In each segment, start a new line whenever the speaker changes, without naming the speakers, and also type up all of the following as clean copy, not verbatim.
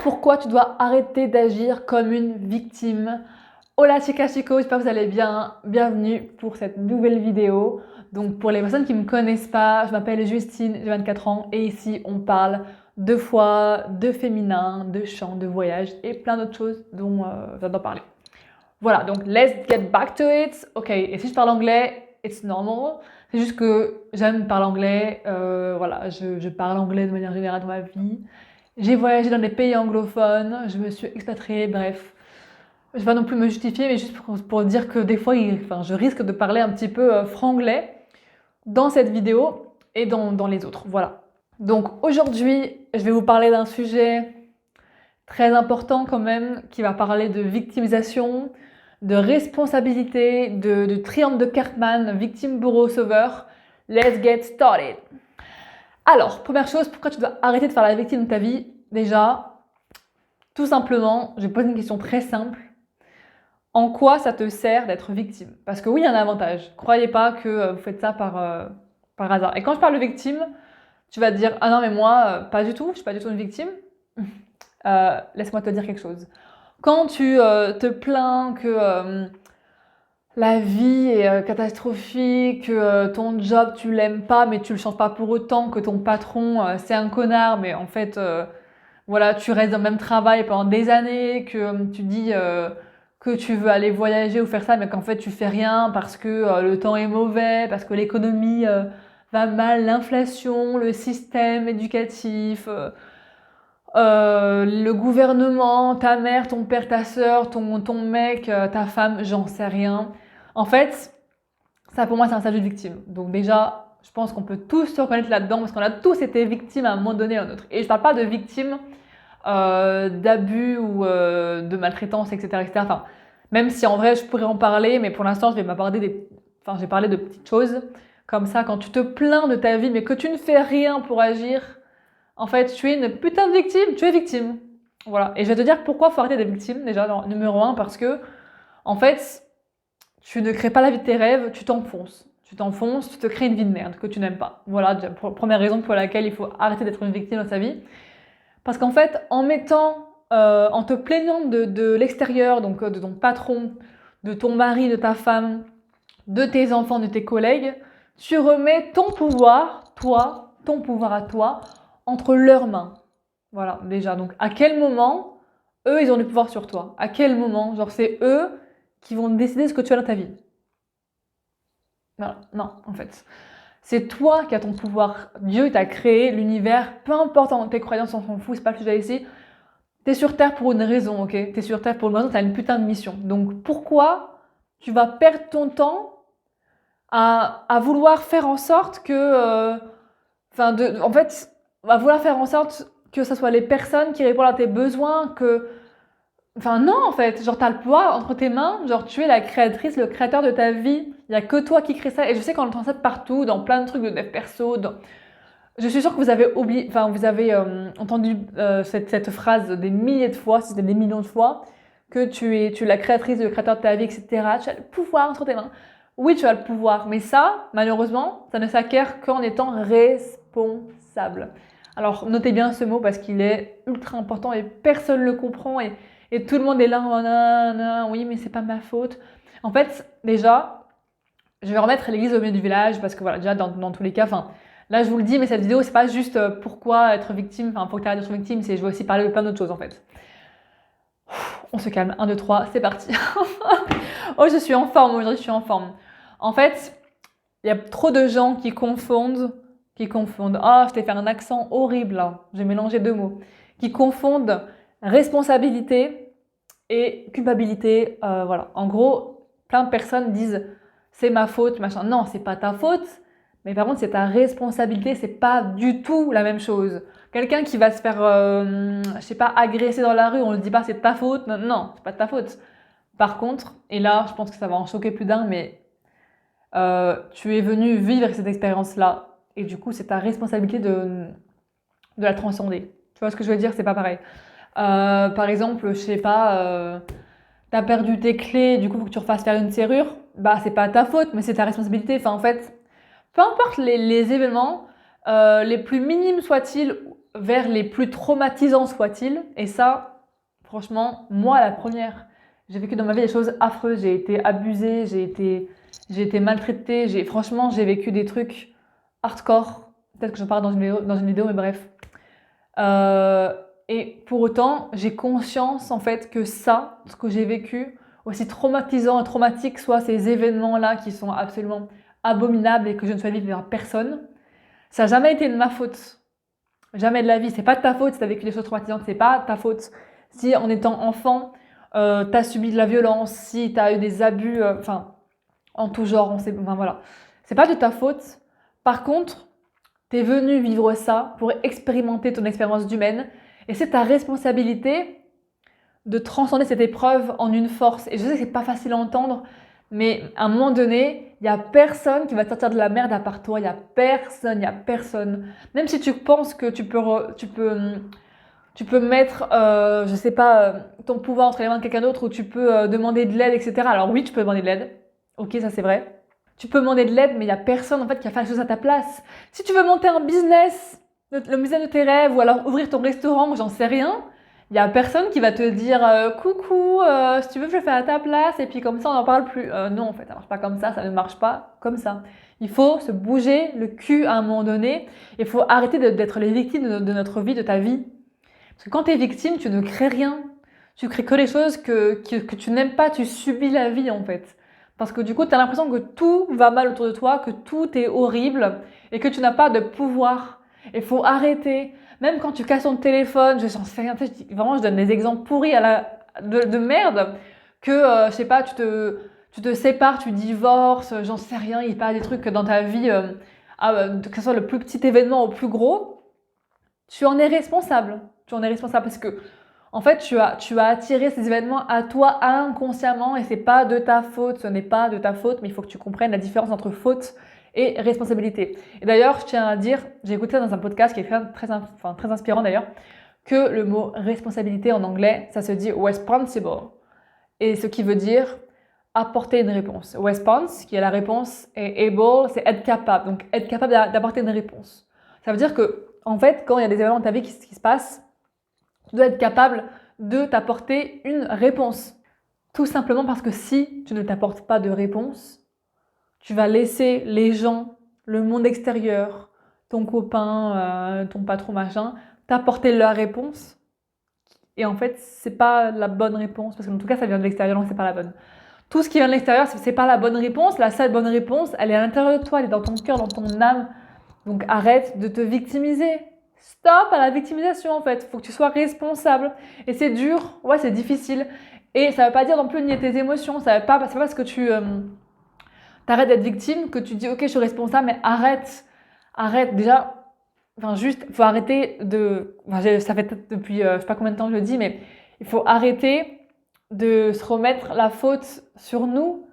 Pourquoi tu dois arrêter d'agir comme une victime? Hola chicas chicos, j'espère que vous allez bien. Bienvenue pour cette nouvelle vidéo. Donc pour les personnes qui ne me connaissent pas, je m'appelle Justine, j'ai 24 ans et ici on parle de foi, de féminin, de chant, de voyage et plein d'autres choses dont j'adore parler. Voilà, donc let's get back to it. Ok, et si je parle anglais, it's normal. C'est juste que j'aime parler anglais. Voilà, je parle anglais de manière générale dans ma vie. J'ai voyagé dans des pays anglophones, je me suis expatriée, bref. Je ne vais pas non plus me justifier, mais juste pour dire que des fois, je risque de parler un petit peu franglais dans cette vidéo et dans les autres. Voilà. Donc aujourd'hui, je vais vous parler d'un sujet très important quand même, qui va parler de victimisation, de responsabilité, de triangle de Karpman, victime, bourreau, sauveur. Let's get started. Alors, première chose, pourquoi tu dois arrêter de faire la victime de ta vie? Déjà, tout simplement, je vais poser une question très simple. En quoi ça te sert d'être victime? Parce que oui, il y a un avantage. Croyez pas que vous faites ça par hasard. Et quand je parle de victime, tu vas te dire « Ah non, mais moi, pas du tout, je suis pas du tout une victime. » Laisse-moi te dire quelque chose. Quand tu te plains que la vie est catastrophique, que ton job tu l'aimes pas mais tu le changes pas pour autant, que ton patron c'est un connard mais en fait voilà, tu restes dans le même travail pendant des années, que tu dis que tu veux aller voyager ou faire ça mais qu'en fait tu fais rien parce que le temps est mauvais, parce que l'économie va mal, l'inflation, le système éducatif, le gouvernement, ta mère, ton père, ta soeur, ton mec, ta femme, j'en sais rien. En fait, ça pour moi c'est un statut de victime. Donc déjà, je pense qu'on peut tous se reconnaître là-dedans parce qu'on a tous été victimes à un moment donné ou à un autre. Et je parle pas de victimes d'abus ou de maltraitance, etc., etc. Enfin, même si en vrai je pourrais en parler, mais pour l'instant je vais j'ai parlé de petites choses comme ça. Quand tu te plains de ta vie mais que tu ne fais rien pour agir, en fait, tu es une putain de victime, tu es victime. Voilà. Et je vais te dire pourquoi il faut arrêter d'être victime, déjà, numéro 1, parce que, en fait, tu ne crées pas la vie de tes rêves, tu t'enfonces. Tu t'enfonces, tu te crées une vie de merde que tu n'aimes pas. Voilà, première raison pour laquelle il faut arrêter d'être une victime dans sa vie. Parce qu'en fait, en te plaignant de l'extérieur, donc de ton patron, de ton mari, de ta femme, de tes enfants, de tes collègues, tu remets ton pouvoir, ton pouvoir à toi, entre leurs mains. Voilà, déjà. Donc, à quel moment, eux, ils ont du pouvoir sur toi? À quel moment? Genre, c'est eux qui vont décider ce que tu as dans ta vie. Voilà. Non, en fait. C'est toi qui as ton pouvoir. Dieu t'a créé l'univers, peu importe tes croyances, on s'en fout, c'est pas le sujet ici. T'es sur Terre pour une raison, ok? T'es sur Terre pour une raison, t'as une putain de mission. Donc, pourquoi tu vas perdre ton temps à vouloir faire en sorte que... en fait, à vouloir faire en sorte que ce soit les personnes qui répondent à tes besoins, que... Enfin non, en fait, genre t'as le pouvoir entre tes mains, genre tu es la créatrice, le créateur de ta vie, il n'y a que toi qui crée ça, et je sais qu'on entend ça partout, dans plein de trucs de dev perso, je suis sûre que vous avez oublié, vous avez entendu cette phrase des milliers de fois, si c'était des millions de fois, que tu es la créatrice, le créateur de ta vie, etc. Tu as le pouvoir entre tes mains. Oui, tu as le pouvoir, mais ça, malheureusement, ça ne s'acquiert qu'en étant responsable. Alors, notez bien ce mot parce qu'il est ultra important et personne ne le comprend et tout le monde est là, oh, non, non, oui, mais c'est pas ma faute. En fait, déjà, je vais remettre l'église au milieu du village parce que voilà, déjà, dans tous les cas, là, je vous le dis, mais cette vidéo, c'est pas juste pourquoi être victime, faut que tu arrêtes d'être victime, je vais aussi parler de plein d'autres choses en fait. On se calme, 1, 2, 3, c'est parti. Oh, je suis en forme, aujourd'hui, je suis en forme. En fait, il y a trop de gens qui confondent. Ah, je t'ai fait un accent horrible là, j'ai mélangé 2 mots. Qui confondent responsabilité et culpabilité. Voilà. En gros, plein de personnes disent c'est ma faute, machin. Non, c'est pas ta faute. Mais par contre, c'est ta responsabilité, c'est pas du tout la même chose. Quelqu'un qui va se faire, je sais pas, agresser dans la rue, on ne dit pas c'est de ta faute. Non, non, c'est pas de ta faute. Par contre, et là, je pense que ça va en choquer plus d'un, mais tu es venu vivre cette expérience-là. Et du coup, c'est ta responsabilité de la transcender. Tu vois ce que je veux dire? C'est pas pareil. Par exemple, je sais pas, t'as perdu tes clés, du coup, faut que tu refasses faire une serrure. Bah, c'est pas ta faute, mais c'est ta responsabilité. En fait, peu importe les événements, les plus minimes soient-ils, vers les plus traumatisants soient-ils. Et ça, franchement, moi la première, j'ai vécu dans ma vie des choses affreuses. J'ai été abusée, j'ai été maltraitée. Franchement, j'ai vécu des trucs hardcore. Peut-être que je parle dans une vidéo, mais bref. Euh, et pour autant, j'ai conscience en fait que ça, ce que j'ai vécu, aussi traumatisant et traumatique soient ces événements-là qui sont absolument abominables et que je ne souhaite vivre à personne, ça n'a jamais été de ma faute. Jamais de la vie. C'est pas de ta faute si tu as vécu des choses traumatisantes, c'est pas de ta faute. Si en étant enfant, tu as subi de la violence, si tu as eu des abus, en tout genre, voilà. C'est pas de ta faute. Par contre, tu es venu vivre ça pour expérimenter ton expérience d'humaine et c'est ta responsabilité de transcender cette épreuve en une force. Et je sais que c'est pas facile à entendre, mais à un moment donné, il n'y a personne qui va te sortir de la merde à part toi. Il n'y a personne. Même si tu penses que tu peux mettre, je sais pas, ton pouvoir entre les mains de quelqu'un d'autre ou tu peux demander de l'aide, etc. Alors oui, tu peux demander de l'aide. Ok, ça c'est vrai. Tu peux demander de l'aide, mais il n'y a personne en fait qui va faire les choses à ta place. Si tu veux monter un business, le business de tes rêves, ou alors ouvrir ton restaurant, ou j'en sais rien, il n'y a personne qui va te dire coucou, si tu veux, je le fais à ta place, et puis comme ça, on n'en parle plus. Non, en fait, ça marche pas comme ça ne marche pas comme ça. Il faut se bouger le cul à un moment donné. Il faut arrêter d'être les victimes de notre vie, de ta vie. Parce que quand tu es victime, tu ne crées rien. Tu crées que les choses que tu n'aimes pas, tu subis la vie en fait. Parce que du coup, tu as l'impression que tout va mal autour de toi, que tout est horrible et que tu n'as pas de pouvoir. Il faut arrêter. Même quand tu casses ton téléphone, je sais rien, vraiment, je donne des exemples pourris de merde, que, je sais pas, tu te sépares, tu divorces, j'en sais rien, il passe des trucs dans ta vie, que ce soit le plus petit événement au plus gros, tu en es responsable. Tu en es responsable parce que, en fait, tu as attiré ces événements à toi inconsciemment et c'est pas de ta faute, ce n'est pas de ta faute, mais il faut que tu comprennes la différence entre faute et responsabilité. Et d'ailleurs, je tiens à dire, j'ai écouté ça dans un podcast qui est très inspirant d'ailleurs, que le mot responsabilité en anglais, ça se dit responsible. Et ce qui veut dire apporter une réponse. Response, qui est la réponse, et able, c'est être capable. Donc, être capable d'apporter une réponse. Ça veut dire que, en fait, quand il y a des événements dans ta vie qui se passent, tu dois être capable de t'apporter une réponse. Tout simplement parce que si tu ne t'apportes pas de réponse, tu vas laisser les gens, le monde extérieur, ton copain, ton patron, machin, t'apporter leur réponse. Et en fait, c'est pas la bonne réponse, parce qu'en tout cas, ça vient de l'extérieur, donc c'est pas la bonne. Tout ce qui vient de l'extérieur, c'est pas la bonne réponse. La seule bonne réponse, elle est à l'intérieur de toi, elle est dans ton cœur, dans ton âme. Donc arrête de te victimiser. Stop à la victimisation en fait. Il faut que tu sois responsable. Et c'est dur, ouais, c'est difficile. Et ça veut pas dire non plus nier tes émotions. C'est pas parce que tu t'arrêtes d'être victime que tu dis ok, je suis responsable, mais arrête déjà. Enfin, juste, il faut arrêter de. Ça fait peut-être depuis je sais pas combien de temps je le dis, mais il faut arrêter de se remettre la faute sur nous.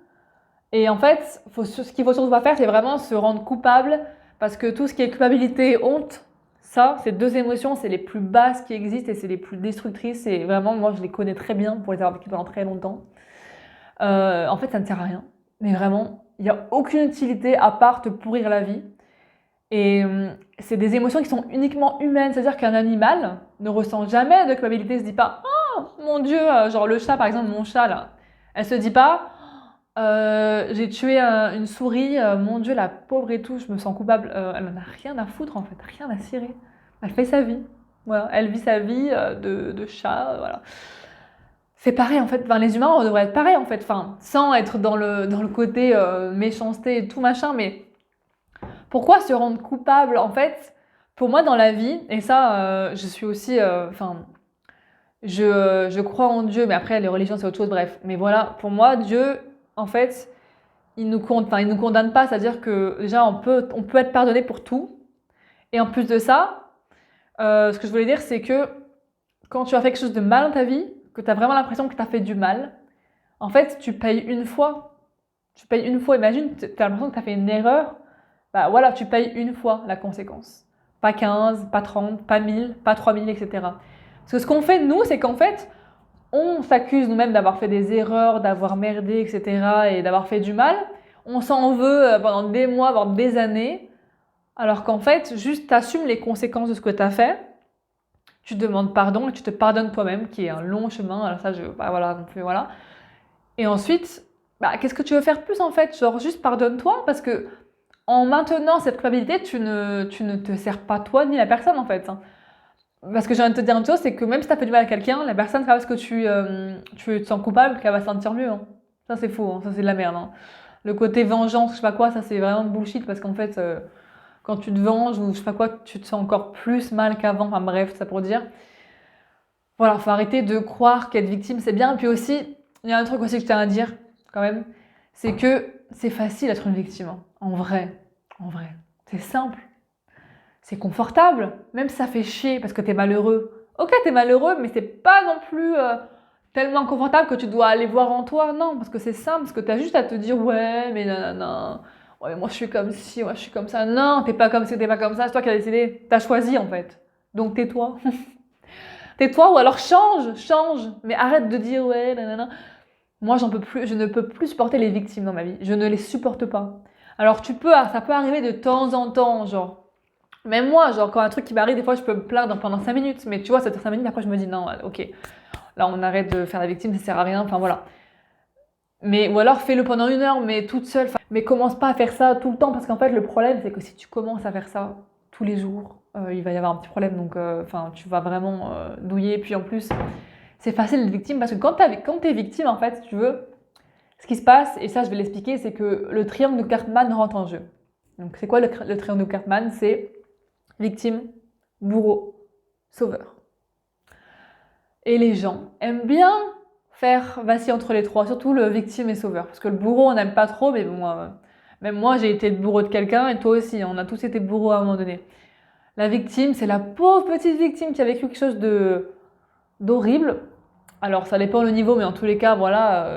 Et en fait, ce qu'il faut surtout pas faire, c'est vraiment se rendre coupable. Parce que tout ce qui est culpabilité et honte, ça, ces deux émotions, c'est les plus basses qui existent et c'est les plus destructrices. Et vraiment, moi, je les connais très bien pour les avoir vécues pendant très longtemps. En fait, ça ne sert à rien. Mais vraiment, il n'y a aucune utilité à part te pourrir la vie. Et c'est des émotions qui sont uniquement humaines. C'est-à-dire qu'un animal ne ressent jamais de culpabilité. Il se dit pas « Oh, mon Dieu !» Genre le chat, par exemple, mon chat, là. Elle se dit pas j'ai tué une souris, mon Dieu, la pauvre et tout, je me sens coupable. Elle n'en a rien à foutre en fait, rien à cirer. Elle fait sa vie. Voilà, elle vit sa vie de chat, voilà. C'est pareil en fait, les humains, on devrait être pareil en fait, sans être dans le côté méchanceté et tout machin, mais pourquoi se rendre coupable en fait? Pour moi, dans la vie, et ça, je suis aussi, je crois en Dieu, mais après, les religions, c'est autre chose, bref. Mais voilà, pour moi, Dieu, en fait, il nous condamne pas, c'est-à-dire que déjà on peut être pardonné pour tout. Et en plus de ça, ce que je voulais dire, c'est que quand tu as fait quelque chose de mal dans ta vie, que tu as vraiment l'impression que tu as fait du mal, en fait, tu payes une fois. Tu payes une fois. Imagine, tu as l'impression que tu as fait une erreur. Bah voilà, tu payes une fois la conséquence. Pas 15, pas 30, pas 1000, pas 3000, etc. Parce que ce qu'on fait, nous, c'est qu'en fait, on s'accuse nous-mêmes d'avoir fait des erreurs, d'avoir merdé, etc. et d'avoir fait du mal. On s'en veut pendant des mois, voire des années. Alors qu'en fait, juste t'assumes les conséquences de ce que t'as fait. tu demandes pardon et tu te pardonnes toi-même, qui est un long chemin. Alors ça, bah voilà, non plus, voilà. Et ensuite, bah, qu'est-ce que tu veux faire de plus en fait? Genre juste pardonne-toi parce que en maintenant cette culpabilité, tu ne te sers pas toi ni la personne en fait, hein. Parce que j'ai envie de te dire une chose, c'est que même si tu as fait du mal à quelqu'un, la personne, c'est pas parce que tu te sens coupable qu'elle va se sentir mieux, hein. Ça, c'est faux, hein. Ça, c'est de la merde, hein. Le côté vengeance, je sais pas quoi, ça, c'est vraiment bullshit parce qu'en fait, quand tu te venges ou je sais pas quoi, tu te sens encore plus mal qu'avant. Enfin bref, ça pour dire. Voilà, faut arrêter de croire qu'être victime, c'est bien. Et puis aussi, il y a un truc aussi que je tiens à dire, quand même, c'est que c'est facile d'être une victime, hein. En vrai. En vrai. C'est simple. C'est confortable, même si ça fait chier parce que t'es malheureux. Ok, t'es malheureux, mais c'est pas non plus tellement confortable que tu dois aller voir en toi. Non, parce que c'est simple, parce que t'as juste à te dire ouais, mais nanana, ouais, moi je suis comme ci, moi je suis comme ça. Non, t'es pas comme ci, t'es pas comme ça, c'est toi qui as décidé. T'as choisi en fait. Donc tais-toi. Tais-toi ou alors change, mais arrête de dire ouais, nanana. Moi j'en peux plus, je ne peux plus supporter les victimes dans ma vie. Je ne les supporte pas. Alors ça peut arriver de temps en temps, genre. Même moi, genre, quand un truc qui m'arrive, des fois, je peux me plaindre pendant 5 minutes. Mais tu vois, ça dure 5 minutes, après, je me dis, non, ok, là, on arrête de faire la victime, ça sert à rien. Enfin, voilà. Mais, ou alors, fais-le pendant 1 heure, mais toute seule. Mais commence pas à faire ça tout le temps, parce qu'en fait, le problème, c'est que si tu commences à faire ça tous les jours, il va y avoir un petit problème. Donc, enfin, tu vas vraiment douiller. Puis, en plus, c'est facile d'être victime, parce que quand t'es victime, en fait, si tu veux, ce qui se passe, et ça, je vais l'expliquer, c'est que le triangle de Cartman rentre en jeu. Donc, c'est quoi le triangle de Cartman? C'est victime, bourreau, sauveur. Et les gens aiment bien faire vaciller entre les trois, surtout le victime et sauveur. Parce que le bourreau, on n'aime pas trop, mais bon, même moi, j'ai été le bourreau de quelqu'un, et toi aussi, on a tous été bourreaux à un moment donné. La victime, c'est la pauvre petite victime qui a vécu quelque chose d'horrible. Alors, ça dépend le niveau, mais en tous les cas, voilà,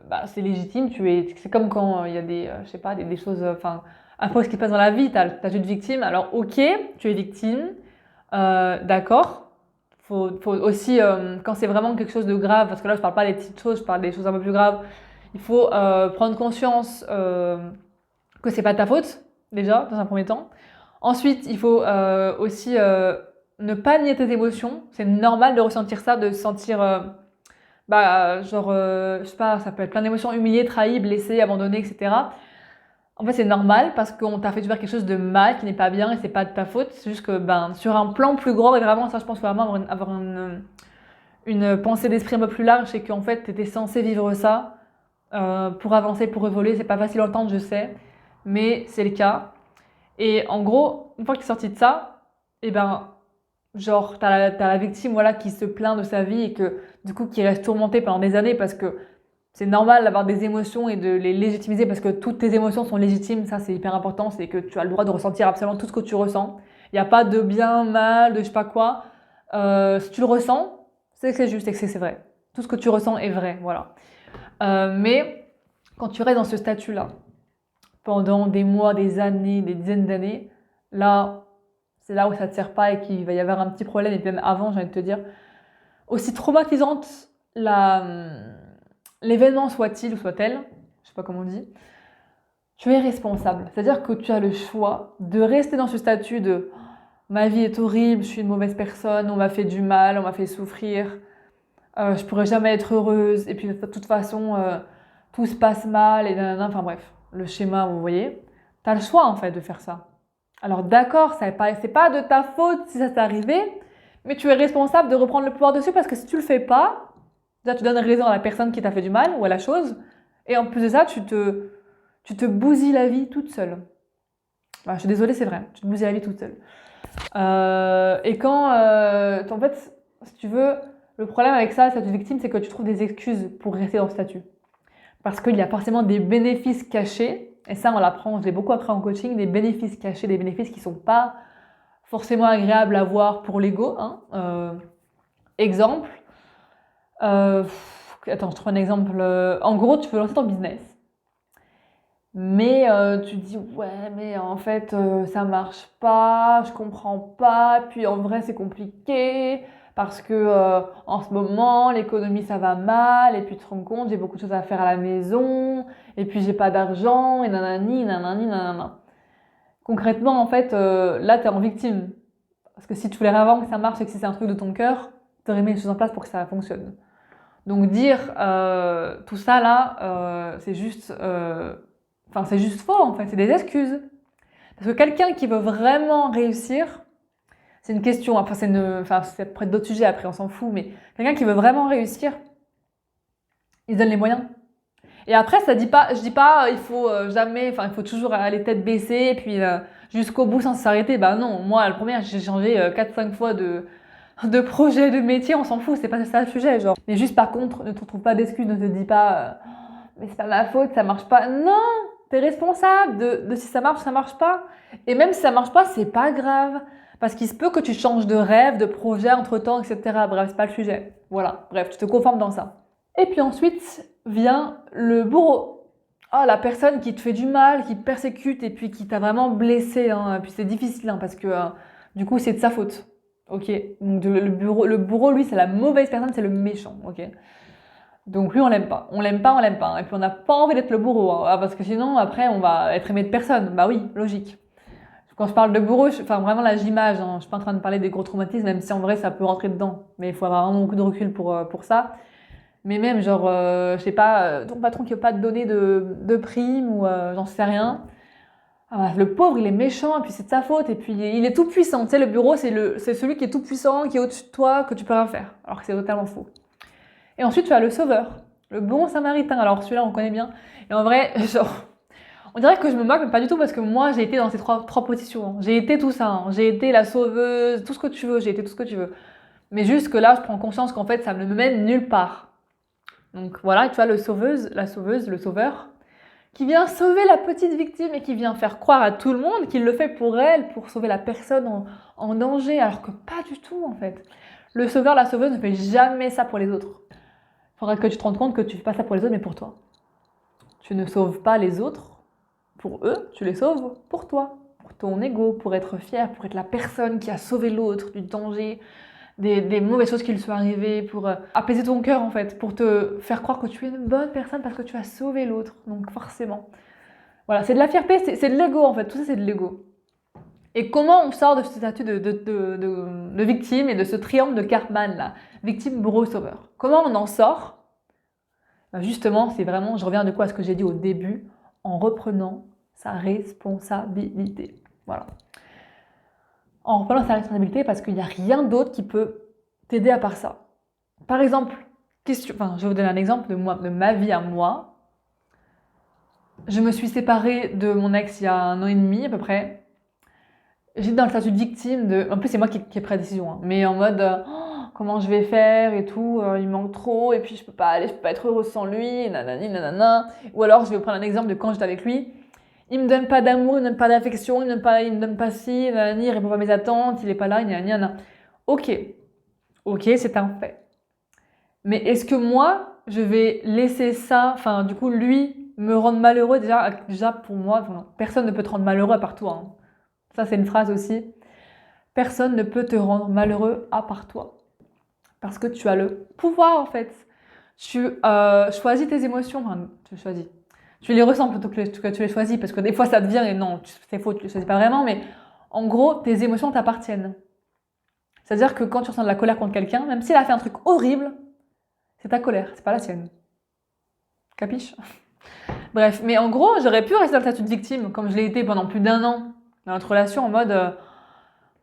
bah, c'est légitime. C'est comme quand il y a je sais pas, des choses, enfin, après ce qui se passe dans la vie, t'as une victime. Alors, ok, tu es victime, d'accord. Faut aussi, quand c'est vraiment quelque chose de grave, parce que là, je parle pas des petites choses, je parle des choses un peu plus graves. Il faut prendre conscience que c'est pas ta faute, déjà, dans un premier temps. Ensuite, il faut aussi ne pas nier tes émotions. C'est normal de ressentir ça, de se sentir genre, je sais pas, ça peut être plein d'émotions, humilié, trahi, blessé, abandonné, etc. En fait, c'est normal parce qu'on t'a fait faire quelque chose de mal, qui n'est pas bien et c'est pas de ta faute. C'est juste que, ben, sur un plan plus grand, et vraiment, ça, je pense, faut vraiment avoir une pensée d'esprit un peu plus large, c'est qu'en fait, t'étais censé vivre ça pour avancer, pour évoluer. C'est pas facile à entendre, je sais, mais c'est le cas. Et en gros, une fois que tu es sorti de ça, et ben, genre, t'as la victime, voilà, qui se plaint de sa vie et que, du coup, qui reste tourmentée pendant des années parce que c'est normal d'avoir des émotions et de les légitimiser parce que toutes tes émotions sont légitimes. Ça, c'est hyper important. C'est que tu as le droit de ressentir absolument tout ce que tu ressens. Il n'y a pas de bien, mal, de je sais pas quoi. Si tu le ressens, c'est que c'est juste et que c'est vrai. Tout ce que tu ressens est vrai, voilà. Mais quand tu restes dans ce statut-là, pendant des mois, des années, des dizaines d'années, là, c'est là où ça ne te sert pas et qu'il va y avoir un petit problème. Et puis même avant, j'ai envie de te dire, aussi traumatisante l'événement soit-il ou soit-elle, je sais pas comment on dit, tu es responsable. C'est-à-dire que tu as le choix de rester dans ce statut de ma vie est horrible, je suis une mauvaise personne, on m'a fait du mal, on m'a fait souffrir, je pourrais jamais être heureuse, et puis de toute façon, tout se passe mal, et nanana, enfin bref, le schéma, vous voyez. Tu as le choix en fait de faire ça. Alors d'accord, c'est pas de ta faute si ça t'est arrivé, mais tu es responsable de reprendre le pouvoir dessus parce que si tu le fais pas, déjà tu donnes raison à la personne qui t'a fait du mal ou à la chose, et en plus de ça, tu te bousilles la vie toute seule. Bah, je suis désolée, c'est vrai, tu te bousilles la vie toute seule. Et quand, en fait, si tu veux, le problème avec ça, statut de victime, c'est que tu trouves des excuses pour rester dans ce statut. Parce qu'il y a forcément des bénéfices cachés, et ça on l'apprend, je l'ai beaucoup appris en coaching, des bénéfices cachés, des bénéfices qui sont pas forcément agréables à voir pour l'ego, hein. Exemple, attends, je trouve un exemple. En gros, tu veux lancer ton business, mais tu te dis ouais, mais en fait ça marche pas, je comprends pas, puis en vrai c'est compliqué parce que en ce moment l'économie ça va mal, et puis tu te rends compte j'ai beaucoup de choses à faire à la maison, et puis j'ai pas d'argent, et nanani, nanani, nanana. Concrètement, en fait, là, tu es en victime. Parce que si tu voulais vraiment que ça marche et que si c'est un truc de ton cœur, tu aurais mis les choses en place pour que ça fonctionne. Donc dire tout ça là, c'est juste faux en fait, c'est des excuses. Parce que quelqu'un qui veut vraiment réussir, c'est une question, enfin c'est après d'autres sujets après, on s'en fout, mais quelqu'un qui veut vraiment réussir, il se donne les moyens. Et après, je dis pas, il faut jamais, enfin, il faut toujours aller tête baissée, et puis jusqu'au bout sans s'arrêter. Bah non, moi, la première, j'ai changé 4-5 fois de projet, de métier, on s'en fout, c'est pas ça le sujet, genre. Mais juste par contre, ne te trouve pas d'excuses, ne te dis pas, mais c'est pas ma faute, ça marche pas. Non, t'es responsable de si ça marche pas. Et même si ça marche pas, c'est pas grave. Parce qu'il se peut que tu changes de rêve, de projet entre temps, etc. Bref, c'est pas le sujet. Voilà, bref, tu te conformes dans ça. Et puis ensuite vient le bourreau. Ah, la personne qui te fait du mal, qui te persécute et puis qui t'a vraiment blessé. Hein. Et puis c'est difficile hein, parce que du coup c'est de sa faute. Ok. Donc le bourreau, lui, c'est la mauvaise personne, c'est le méchant. Ok. Donc lui, on l'aime pas. On l'aime pas, on l'aime pas. Et puis on n'a pas envie d'être le bourreau. Hein, parce que sinon, après, on va être aimé de personne. Bah oui, logique. Quand je parle de bourreau, enfin vraiment là, j'image. Hein, je suis pas en train de parler des gros traumatismes, même si en vrai, ça peut rentrer dedans. Mais il faut avoir vraiment beaucoup de recul pour ça. Mais même, genre, je sais pas, ton patron qui veut pas te donner de prime ou j'en sais rien. Ah, le pauvre, il est méchant et puis c'est de sa faute. Et puis il est tout puissant. Tu sais, le bureau, c'est celui qui est tout puissant, qui est au-dessus de toi, que tu peux rien faire. Alors que c'est totalement faux. Et ensuite, tu as le sauveur, le bon samaritain. Alors celui-là, on connaît bien. Et en vrai, genre, on dirait que je me moque, mais pas du tout parce que moi, j'ai été dans ces trois positions. Hein. J'ai été tout ça. Hein. J'ai été la sauveuse, tout ce que tu veux. J'ai été tout ce que tu veux. Mais juste que là, je prends conscience qu'en fait, ça ne me mène nulle part. Donc voilà, tu vois, la sauveuse, le sauveur, qui vient sauver la petite victime et qui vient faire croire à tout le monde qu'il le fait pour elle, pour sauver la personne en danger, alors que pas du tout en fait. Le sauveur, la sauveuse ne fait jamais ça pour les autres. Il faudrait que tu te rendes compte que tu ne fais pas ça pour les autres, mais pour toi. Tu ne sauves pas les autres pour eux, tu les sauves pour toi, pour ton ego, pour être fier, pour être la personne qui a sauvé l'autre du danger, des mauvaises choses qui lui sont arrivées, pour apaiser ton cœur en fait, pour te faire croire que tu es une bonne personne parce que tu as sauvé l'autre. Donc forcément. Voilà, c'est de la fierté, c'est de l'ego en fait, tout ça c'est de l'ego. Et comment on sort de ce statut de victime et de ce triangle de Cartman là, victime, bourreau, sauveur? Comment on en sort? Ben justement, c'est vraiment, je reviens de quoi à ce que j'ai dit au début, en reprenant sa responsabilité. Voilà. En reprenant sa responsabilité parce qu'il n'y a rien d'autre qui peut t'aider à part ça. Par exemple, je vais vous donner un exemple de ma vie à moi. Je me suis séparée de mon ex il y a 1 an et demi à peu près. J'étais dans le statut de victime de... En plus, c'est moi qui ai pris la décision. Hein. Mais en mode, comment je vais faire et tout, il manque trop, et puis je peux pas être heureuse sans lui, nanani, nanana. Ou alors, je vais vous prendre un exemple de quand j'étais avec lui. Il me donne pas d'amour, il me donne pas d'affection, il me donne pas ci, nanani, il répond pas à mes attentes, il est pas là, nanana. Ok, c'est un fait. Mais est-ce que moi, je vais laisser ça, enfin du coup lui, me rendre malheureux déjà pour moi, enfin, personne ne peut te rendre malheureux à part toi. Hein. Ça c'est une phrase aussi. Personne ne peut te rendre malheureux à part toi. Parce que tu as le pouvoir en fait. Tu choisis tes émotions, enfin tu choisis. Tu les ressens plutôt que tu les choisis, parce que des fois ça te vient et non, c'est faux, tu les choisis pas vraiment, mais en gros, tes émotions t'appartiennent. C'est-à-dire que quand tu ressens de la colère contre quelqu'un, même s'il a fait un truc horrible, c'est ta colère, c'est pas la sienne. Capiche? Bref, mais en gros, j'aurais pu rester dans le statut de victime, comme je l'ai été pendant plus d'1 an dans notre relation, en mode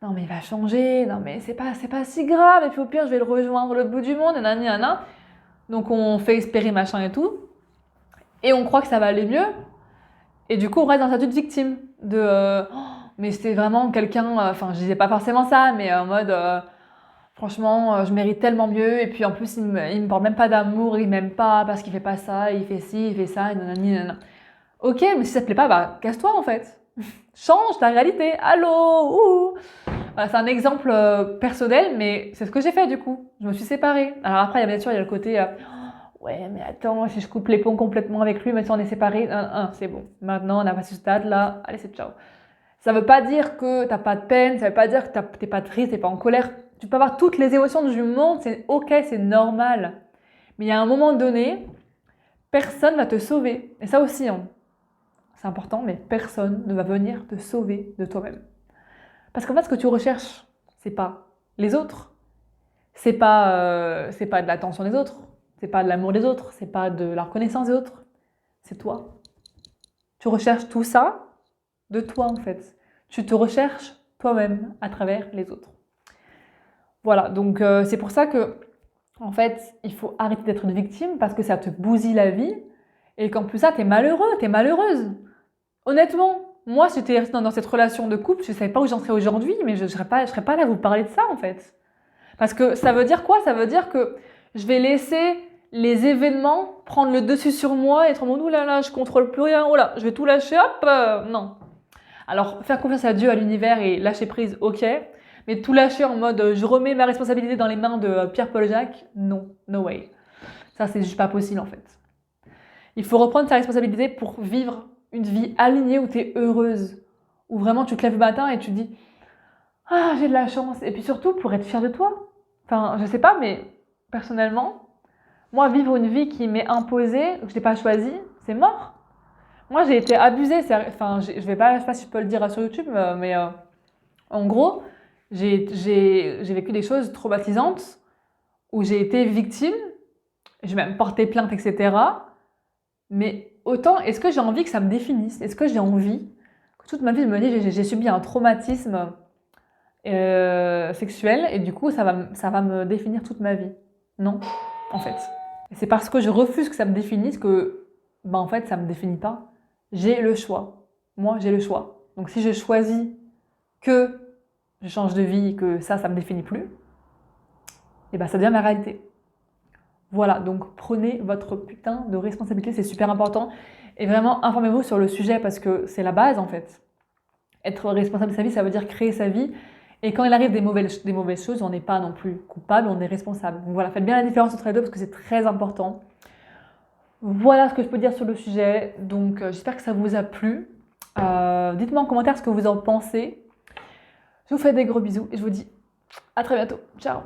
non mais il va changer, non mais c'est pas si grave, et puis au pire je vais le rejoindre le bout du monde, et nanana. Donc on fait espérer machin et tout, et on croit que ça va aller mieux, et du coup on reste dans le statut de victime, mais c'était vraiment quelqu'un, enfin je disais pas forcément ça, mais en mode franchement je mérite tellement mieux, et puis en plus il me porte même pas d'amour, il m'aime pas parce qu'il fait pas ça, il fait ci, il fait ça, et nanani, nanana. Ok, mais si ça te plaît pas, bah casse-toi en fait. Change ta réalité, allô, ouh. Voilà, c'est un exemple personnel, mais c'est ce que j'ai fait du coup. Je me suis séparée. Alors après, bien sûr, il y a le côté ouais, mais attends, si je coupe les ponts complètement avec lui, même si on est séparés, c'est bon. Maintenant, on a passé ce stade-là, allez, c'est ciao. Ça veut pas dire que t'as pas de peine, ça veut pas dire que t'es pas triste, t'es pas en colère. Tu peux avoir toutes les émotions du monde, c'est ok, c'est normal. Mais il y a un moment donné, personne va te sauver. Et ça aussi, hein, c'est important, mais personne ne va venir te sauver de toi-même. Parce qu'en fait, ce que tu recherches, c'est pas les autres, c'est pas de l'attention des autres, c'est pas de l'amour des autres, c'est pas de la reconnaissance des autres, c'est toi. Tu recherches tout ça de toi en fait. Tu te recherches toi-même à travers les autres. Voilà, donc c'est pour ça que en fait, il faut arrêter d'être une victime parce que ça te bousille la vie et qu'en plus ça, t'es malheureux, t'es malheureuse. Honnêtement, moi, si j'étais restée dans cette relation de couple, je ne savais pas où j'en serais aujourd'hui, mais je ne serais pas là à vous parler de ça en fait. Parce que ça veut dire quoi? Ça veut dire que je vais laisser les événements prendre le dessus sur moi et être en mode, oh là là, je contrôle plus rien, oh là, je vais tout lâcher, hop, non. Alors, faire confiance à Dieu, à l'univers et lâcher prise, ok. Mais tout lâcher en mode, je remets ma responsabilité dans les mains de Pierre-Paul Jacques, non, no way. Ça, c'est juste pas possible en fait. Il faut reprendre sa responsabilité pour vivre une vie alignée où tu es heureuse. Où vraiment tu te lèves le matin et tu te dis, ah, j'ai de la chance. Et puis surtout, pour être fière de toi. Enfin, je sais pas, mais personnellement, moi, vivre une vie qui m'est imposée, que je n'ai pas choisie, c'est mort. Moi, j'ai été abusée. Enfin, je sais pas si je peux le dire sur YouTube, mais en gros, j'ai vécu des choses traumatisantes où j'ai été victime. J'ai même porté plainte, etc. Mais autant, est-ce que j'ai envie que ça me définisse? Est-ce que j'ai envie que toute ma vie, je me dis, j'ai subi un traumatisme sexuel et du coup, ça va me définir toute ma vie? Non, en fait. Et c'est parce que je refuse que ça me définisse que, en fait, ça me définit pas. J'ai le choix. Moi, j'ai le choix. Donc, si je choisis que je change de vie et que ça me définit plus, et ben, ça devient ma réalité. Voilà, donc prenez votre putain de responsabilité, c'est super important. Et vraiment, informez-vous sur le sujet parce que c'est la base en fait. Être responsable de sa vie, ça veut dire créer sa vie. Et quand il arrive des mauvaises choses, on n'est pas non plus coupable, on est responsable. Donc voilà, faites bien la différence entre les deux parce que c'est très important. Voilà ce que je peux dire sur le sujet. Donc j'espère que ça vous a plu. Dites-moi en commentaire ce que vous en pensez. Je vous fais des gros bisous et je vous dis à très bientôt. Ciao!